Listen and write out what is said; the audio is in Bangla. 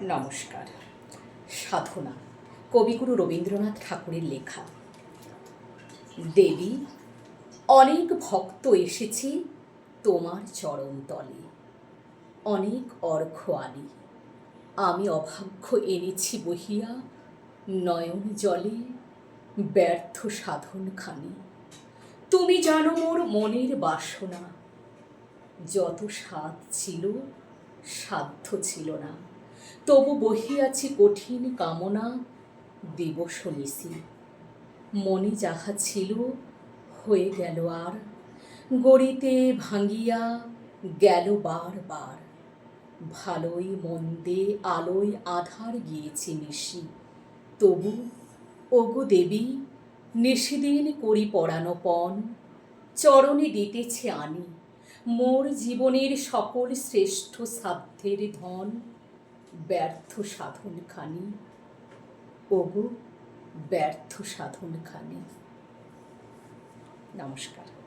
নমস্কার। সাধনা, কবিগুরু রবীন্দ্রনাথ ঠাকুরের লেখা। দেবী, অনেক ভক্ত এসেছে তোমার চরণতলে, অনেক অর্ঘ্য আনি আমি অভাগ্য এনেছি বহিয়া নয়ন জলে ব্যর্থ সাধনখানি। তুমি জানো মোর মনের বাসনা, যত স্বাদ ছিল সাধ্য ছিল না, তবু বহিয়াছি কঠিন কামনা দিবস নিশি। মনে যাহা ছিল হয়ে গেল আর, গড়িতে ভাঙিয়া গেল বার বার। ভালোই মন্দে আলোয় আধার গিয়েছে মিশি, তবু ওগো দেবী নিশিদিন করি পরানো পণ, চরণে দিতেছে আনি মোর জীবনের সকল শ্রেষ্ঠ সাধ্যের ধন। ব্যর্থ সাধনখানি, ওগো ব্যর্থ সাধনখানি। নমস্কার।